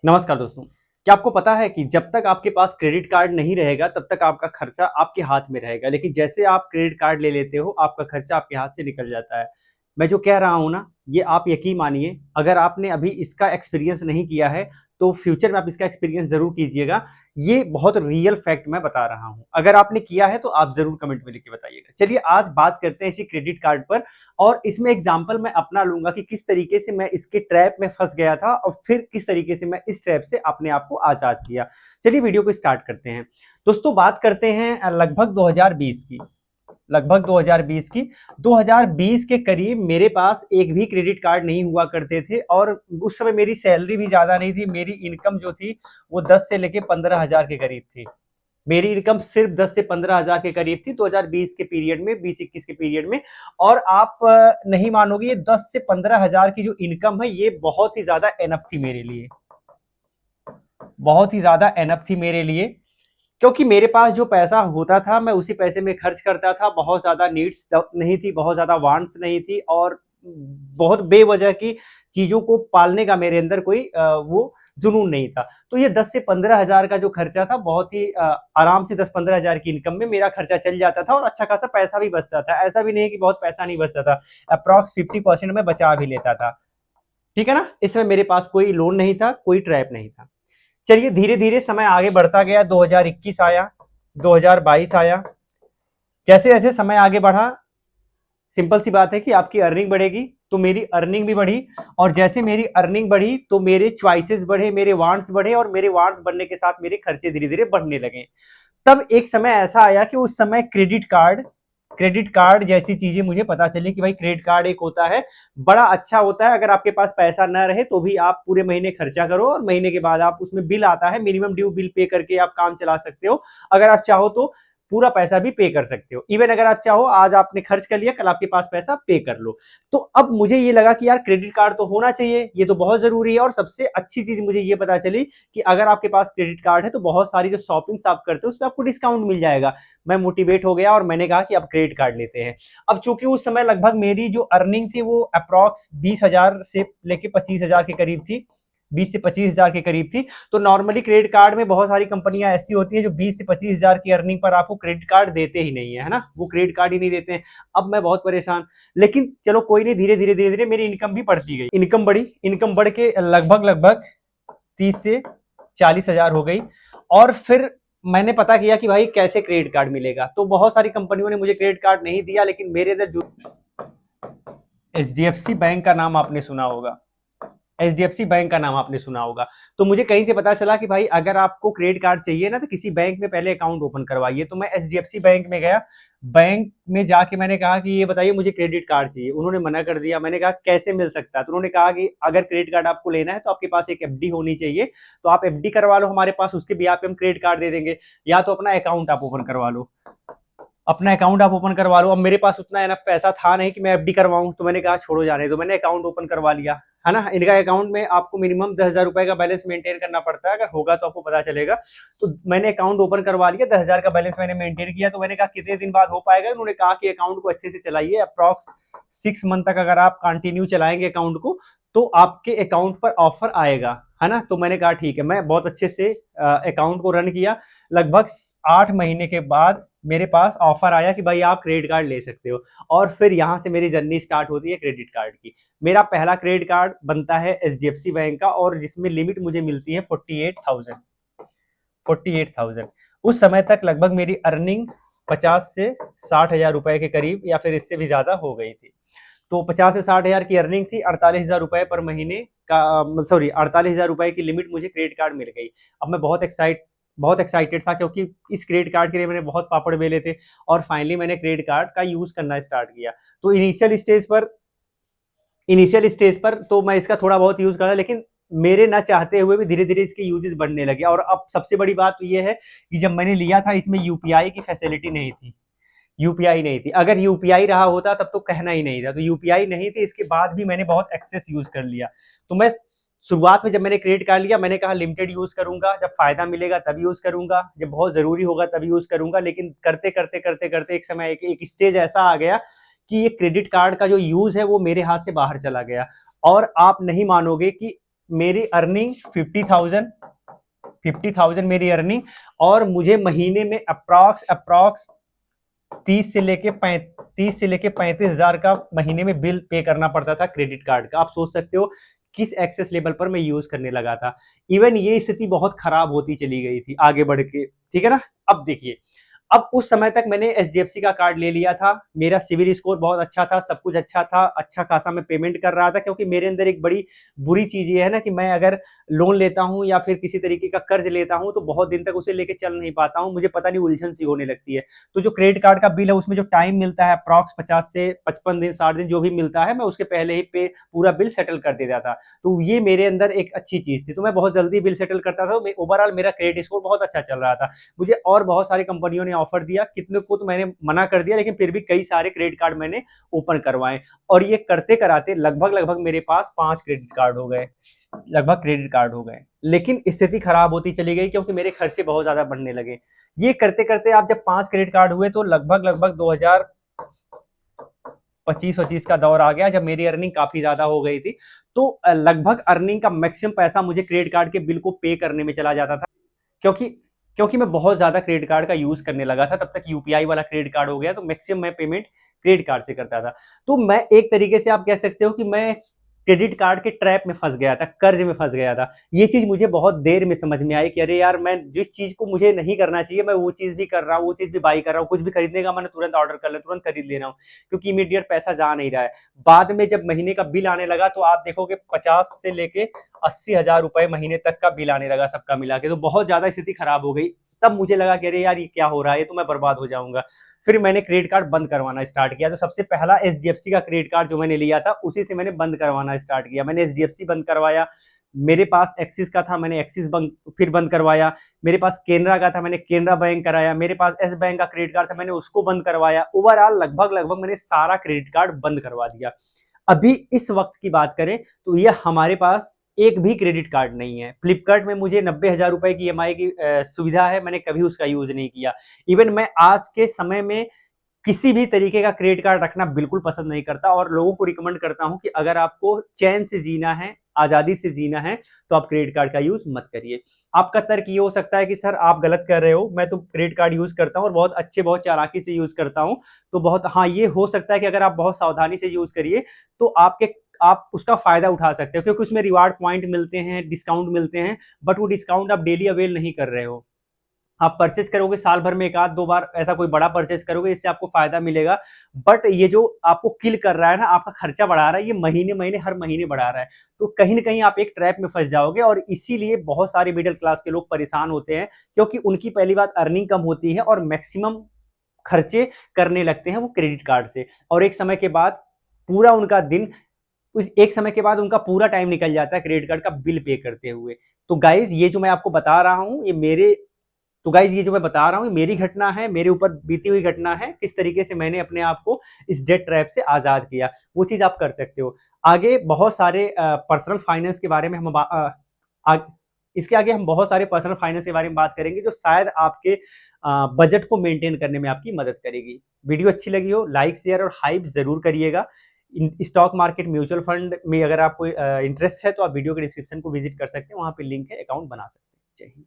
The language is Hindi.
नमस्कार दोस्तों। क्या आपको पता है कि जब तक आपके पास क्रेडिट कार्ड नहीं रहेगा तब तक आपका खर्चा आपके हाथ में रहेगा, लेकिन जैसे आप क्रेडिट कार्ड ले लेते हो आपका खर्चा आपके हाथ से निकल जाता है। मैं जो कह रहा हूँ ना, ये आप यकीन मानिए, अगर आपने अभी इसका एक्सपीरियंस नहीं किया है तो फ्यूचर में आप इसका एक्सपीरियंस ज़रूर कीजिएगा। ये बहुत रियल फैक्ट मैं बता रहा हूँ। अगर आपने किया है तो आप ज़रूर कमेंट में लिख के बताइएगा। चलिए आज बात करते हैं इसी क्रेडिट कार्ड पर, और इसमें एग्जाम्पल मैं अपना लूंगा कि किस तरीके से मैं इसके ट्रैप में फंस गया था और फिर किस तरीके से मैं इस ट्रैप से अपने आप को आजाद किया। चलिए वीडियो को स्टार्ट करते हैं। दोस्तों बात करते हैं लगभग 2020 की। लगभग 2020 की 2020 के करीब मेरे पास एक भी क्रेडिट कार्ड नहीं हुआ करते थे, और उस समय मेरी सैलरी भी ज्यादा नहीं थी। मेरी इनकम जो थी वो 10 से लेके 15 हजार के करीब थी। मेरी इनकम सिर्फ 10 से 15 हजार के करीब थी 2020 के पीरियड में, 2021 के पीरियड में। और आप नहीं मानोगे, ये 10 से 15 हजार की जो इनकम है ये बहुत ही ज्यादा एनफ थी मेरे लिए। बहुत ही ज्यादा एनफ थी मेरे लिए, क्योंकि मेरे पास जो पैसा होता था मैं उसी पैसे में खर्च करता था। बहुत ज्यादा नीड्स नहीं थी, बहुत ज्यादा वांट्स नहीं थी, और बहुत बेवजह की चीजों को पालने का मेरे अंदर कोई वो जुनून नहीं था। तो ये 10 से 15 हजार का जो खर्चा था, बहुत ही आराम से 10-15 हजार की इनकम में मेरा खर्चा चल जाता था और अच्छा खासा पैसा भी बचता था। ऐसा भी नहीं कि बहुत पैसा नहीं बचता था, अप्रॉक्स 50% में बचा भी लेता था। ठीक है ना। इसमें मेरे पास कोई लोन नहीं था, कोई ट्रैप नहीं था। चलिए धीरे धीरे समय आगे बढ़ता गया, 2021 आया, 2022 आया। जैसे जैसे समय आगे बढ़ा, सिंपल सी बात है कि आपकी अर्निंग बढ़ेगी तो मेरी अर्निंग भी बढ़ी, और जैसे मेरी अर्निंग बढ़ी तो मेरे चॉइसेस बढ़े, मेरे वांट्स बढ़े, और मेरे वांट्स बढ़ने के साथ मेरे खर्चे धीरे धीरे बढ़ने लगे। तब एक समय ऐसा आया कि उस समय क्रेडिट कार्ड जैसी चीजें मुझे पता चली कि भाई क्रेडिट कार्ड एक होता है, बड़ा अच्छा होता है। अगर आपके पास पैसा ना रहे तो भी आप पूरे महीने खर्चा करो और महीने के बाद आप उसमें बिल आता है, मिनिमम ड्यू बिल पे करके आप काम चला सकते हो। अगर आप चाहो तो पूरा पैसा भी पे कर सकते हो। इवन अगर आप चाहो आज आपने खर्च कर लिया, कल आपके पास पैसा पे कर लो। तो अब मुझे ये लगा कि यार क्रेडिट कार्ड तो होना चाहिए, ये तो बहुत जरूरी है। और सबसे अच्छी चीज मुझे ये पता चली कि अगर आपके पास क्रेडिट कार्ड है तो बहुत सारी जो शॉपिंग्स आप करते हो उस पर आपको डिस्काउंट मिल जाएगा। मैं मोटिवेट हो गया और मैंने कहा कि अब क्रेडिट कार्ड लेते हैं। अब चूंकि उस समय लगभग मेरी जो अर्निंग थी वो अप्रॉक्स 20 हजार से लेके 25 हजार के करीब थी, 20 से 25 हजार के करीब थी। तो नॉर्मली क्रेडिट कार्ड में बहुत सारी कंपनियां ऐसी होती हैं जो 20 से 25 हजार की अर्निंग पर आपको क्रेडिट कार्ड देते ही नहीं है ना, वो क्रेडिट कार्ड ही नहीं देते हैं। अब मैं बहुत परेशान, लेकिन चलो कोई नहीं, धीरे धीरे धीरे धीरे मेरी इनकम भी बढ़ती गई। इनकम बढ़ी, इनकम बढ़ के लगभग लगभग 30 से 40 हजार हो गई। और फिर मैंने पता किया कि भाई कैसे क्रेडिट कार्ड मिलेगा। तो बहुत सारी कंपनियों ने मुझे क्रेडिट कार्ड नहीं दिया, लेकिन मेरे अंदर जो एचडीएफसी बैंक का नाम आपने सुना होगा, एचडीएफसी बैंक का नाम आपने सुना होगा। तो मुझे कहीं से पता चला कि भाई अगर आपको क्रेडिट कार्ड चाहिए ना तो किसी बैंक में पहले अकाउंट ओपन करवाइए। तो मैं एचडीएफसी बैंक में गया। बैंक में जाके मैंने कहा कि ये बताइए मुझे क्रेडिट कार्ड चाहिए। उन्होंने मना कर दिया। मैंने कहा कैसे मिल सकता है? तो उन्होंने कहा कि अगर क्रेडिट कार्ड आपको लेना है तो आपके पास एक एफडी होनी चाहिए, तो आप एफडी करवा लो हमारे पास, उसके भी आप हम क्रेडिट कार्ड दे देंगे, या तो अपना अकाउंट आप ओपन करवा लो। अपना अकाउंट आप ओपन करवा लो। अब मेरे पास उतना एनफ पैसा था नहीं कि मैं एफडी करवाऊं, तो मैंने कहा छोड़ो जाने दो। मैंने अकाउंट ओपन करवा लिया, है ना। इनका अकाउंट में आपको मिनिमम 10 हजार रुपए का बैलेंस मेंटेन करना पड़ता है, अगर होगा तो आपको पता चलेगा। तो मैंने अकाउंट ओपन करवा लिया, 10 हजार का बैलेंस मैंने मेंटेन किया। तो मैंने कहा कितने दिन बाद हो पाएगा? उन्होंने कहा कि अकाउंट को अच्छे से चलाइए, अप्रॉक्स 6 मंथ तक अगर आप कंटिन्यू चलाएंगे अकाउंट को तो आपके अकाउंट पर ऑफर आएगा, है ना। तो मैंने कहा ठीक है। मैं बहुत अच्छे से अकाउंट को रन किया। लगभग 8 महीने के बाद मेरे पास ऑफर आया कि भाई आप क्रेडिट कार्ड ले सकते हो। और फिर यहाँ से मेरी जर्नी स्टार्ट होती है क्रेडिट कार्ड की। मेरा पहला क्रेडिट कार्ड बनता है एचडीएफसी बैंक का, और जिसमें लिमिट मुझे मिलती है 48,000। उस समय तक लगभग मेरी अर्निंग 50 से 60 हजार रुपए के करीब या फिर इससे भी ज्यादा हो गई थी। तो 50 से 60 हजार की अर्निंग थी, 48 हजार रुपए पर महीने का, सॉरी 48 हजार रुपए की लिमिट मुझे क्रेडिट कार्ड मिल गई। अब मैं बहुत एक्साइटेड था, क्योंकि इस क्रेडिट कार्ड के लिए मैंने बहुत पापड़ बेले थे। और फाइनली मैंने क्रेडिट कार्ड का यूज करना स्टार्ट किया। तो इनिशियल स्टेज पर तो मैं इसका थोड़ा बहुत यूज करा, लेकिन मेरे ना चाहते हुए भी धीरे धीरे इसके यूजेस बढ़ने लगे। और अब सबसे बड़ी बात तो ये है कि जब मैंने लिया था इसमें यूपीआई की फैसिलिटी नहीं थी। यूपीआई नहीं थी। अगर यूपीआई रहा होता तब तो कहना ही नहीं था। तो यूपीआई नहीं थी, इसके बाद भी मैंने बहुत एक्सेस यूज कर लिया। तो मैं शुरुआत में जब मैंने क्रेडिट कार्ड लिया मैंने कहा लिमिटेड यूज करूंगा, जब फायदा मिलेगा तब यूज करूंगा, जब बहुत जरूरी होगा तब यूज करूंगा। लेकिन करते करते करते करते एक समय एक स्टेज ऐसा आ गया कि ये क्रेडिट कार्ड का जो यूज है वो मेरे हाथ से बाहर चला गया। और आप नहीं मानोगे कि मेरी अर्निंग 50,000 मेरी अर्निंग, और मुझे महीने में अप्रॉक्स 30 से लेके 35 हजार का महीने में बिल पे करना पड़ता था क्रेडिट कार्ड का। आप सोच सकते हो किस एक्सेस लेवल पर मैं यूज करने लगा था। इवन ये स्थिति बहुत खराब होती चली गई थी आगे बढ़ के, ठीक है ना। अब देखिए, अब उस समय तक मैंने एचडीएफसी का कार्ड ले लिया था, मेरा सिविल स्कोर बहुत अच्छा था, सब कुछ अच्छा था, अच्छा खासा मैं पेमेंट कर रहा था। क्योंकि मेरे अंदर एक बड़ी बुरी चीज ये है ना कि मैं अगर लोन लेता हूं या फिर किसी तरीके का कर्ज लेता हूं तो बहुत दिन तक उसे लेके चल नहीं पाता हूं, मुझे पता नहीं उलझन सी होने लगती है। तो जो क्रेडिट कार्ड का बिल है उसमें जो टाइम मिलता है अप्रॉक्स 50 से 55 दिन 60 दिन जो भी मिलता है, मैं उसके पहले ही पे पूरा बिल सेटल कर देता था। तो ये मेरे अंदर एक अच्छी चीज थी, तो मैं बहुत जल्दी बिल सेटल करता था। ओवरऑल मेरा क्रेडिट स्कोर बहुत अच्छा चल रहा था। मुझे और बहुत सारी कंपनियों ने ऑफर दिया, कितने को तो मैंने मना कर दिया, लेकिन फिर भी कई सारे क्रेडिट कार्ड मैंने ओपन करवाए। और ये करते कराते लगभग लगभग मेरे पास 5 क्रेडिट कार्ड हो गए, लगभग क्रेडिट कार्ड हो गए। लेकिन स्थिति खराब होती चली गई क्योंकि मेरे खर्चे बहुत ज्यादा बढ़ने लगे। ये करते करते आप जब 5 क्रेडिट कार्ड हुए तो लगभग लगभग 2025-25 का दौर आ गया, जब मेरी अर्निंग काफी ज्यादा हो गई थी। तो लगभग अर्निंग का मैक्सिमम पैसा मुझे क्रेडिट कार्ड के बिल को पे करने में चला जाता था। क्योंकि क्योंकि मैं बहुत ज़्यादा क्रेडिट कार्ड का यूज़ करने लगा था, तब तक यूपीआई वाला क्रेडिट कार्ड हो गया, तो मैक्सिमम मैं पेमेंट क्रेडिट कार्ड से करता था। तो मैं एक तरीके से आप कह सकते हो कि मैं क्रेडिट कार्ड के ट्रैप में फंस गया था, कर्ज में फंस गया था। ये चीज़ मुझे बहुत देर में समझ में आई कि अरे यार, मैं जिस चीज़ को मुझे नहीं करना चाहिए मैं वो चीज़ भी कर रहा हूँ, वो चीज़ भी बाई कर रहा हूँ। कुछ भी खरीदने का मन है तुरंत ऑर्डर कर ले, तुरंत खरीद ले रहा हूँ, क्योंकि इमीडिएट पैसा जा नहीं रहा है। बाद में जब महीने का बिल आने लगा तो आप देखोगे 50 से लेके 80 हजार रुपए महीने तक का बिल आने लगा सबका मिला के। तो बहुत ज्यादा स्थिति खराब हो गई। तब मुझे लगा कि अरे यार, ये क्या हो रहा है, ये तो मैं बर्बाद हो जाऊंगा। फिर मैंने क्रेडिट कार्ड बंद करवाना स्टार्ट किया। तो सबसे पहला एचडीएफसी का क्रेडिट कार्ड जो मैंने लिया था उसी से मैंने बंद करवाना स्टार्ट किया। मैंने एचडीएफसी बंद करवाया, मेरे पास एक्सिस का था, मैंने एक्सिस बंद फिर बंद करवाया। मेरे पास केनरा का था, मैंने केनरा बैंक कराया। मेरे पास एस बैंक का क्रेडिट कार्ड था, मैंने उसको बंद करवाया। ओवरऑल लगभग लगभग मैंने सारा क्रेडिट कार्ड बंद करवा दिया। अभी इस वक्त की बात करें तो ये हमारे पास एक भी क्रेडिट कार्ड नहीं है। फ्लिपकार्ट में मुझे 90 हजार रुपए की ईएमआई की सुविधा है, मैंने कभी उसका यूज नहीं किया। इवन मैं आज के समय में किसी भी तरीके का क्रेडिट कार्ड रखना बिल्कुल पसंद नहीं करता, और लोगों को रिकमेंड करता हूं कि अगर आपको चैन से जीना है, आजादी से जीना है, तो आप क्रेडिट कार्ड का यूज मत करिए। आपका तर्क ये हो सकता है कि सर आप गलत कर रहे हो, मैं तो क्रेडिट कार्ड यूज करता हूं और बहुत अच्छे, बहुत चालाकी से यूज करता हूं। तो बहुत, हाँ, ये हो सकता है कि अगर आप बहुत सावधानी से यूज करिए तो आप उसका फायदा उठा सकते हो, क्योंकि उसमें रिवार्ड पॉइंट मिलते हैं, डिस्काउंट मिलते हैं। बट वो डिस्काउंट आप डेली अवेल नहीं कर रहे हो। आप परचेज करोगे साल भर में एक आध दो बार, ऐसा कोई बड़ा परचेज करोगे, इससे आपको फायदा मिलेगा। बट ये जो आपको किल कर रहा है ना, आपका खर्चा बढ़ा रहा है, ये महीने महीने हर महीने बढ़ा रहा है। तो कहीं ना कहीं आप एक ट्रैप में फंस जाओगे, और इसीलिए बहुत सारे मिडिल क्लास के लोग परेशान होते हैं। क्योंकि उनकी पहली बात अर्निंग कम होती है और मैक्सिमम खर्चे करने लगते हैं वो क्रेडिट कार्ड से। और एक समय के बाद पूरा उनका दिन, उस एक समय के बाद उनका पूरा टाइम निकल जाता है क्रेडिट कार्ड का बिल पे करते हुए। तो गाइज ये जो मैं आपको बता रहा हूं, ये मेरे तो गाइज ये जो मैं बता रहा हूँ, मेरी घटना है, मेरे ऊपर बीती हुई घटना है, किस तरीके से मैंने अपने आप को इस डेट ट्रैप से आजाद किया, वो चीज आप कर सकते हो। आगे बहुत सारे पर्सनल फाइनेंस के बारे में इसके आगे हम बहुत सारे पर्सनल फाइनेंस के बारे में बात करेंगे, जो शायद आपके बजट को मेंटेन करने में आपकी मदद करेगी। वीडियो अच्छी लगी हो, लाइक शेयर और हाइप जरूर करिएगा। स्टॉक मार्केट, म्यूचुअल फंड में अगर आपको इंटरेस्ट है तो आप वीडियो के डिस्क्रिप्शन को विजिट कर सकते हैं, वहां पे लिंक है, अकाउंट बना सकते हैं। जय हिंद।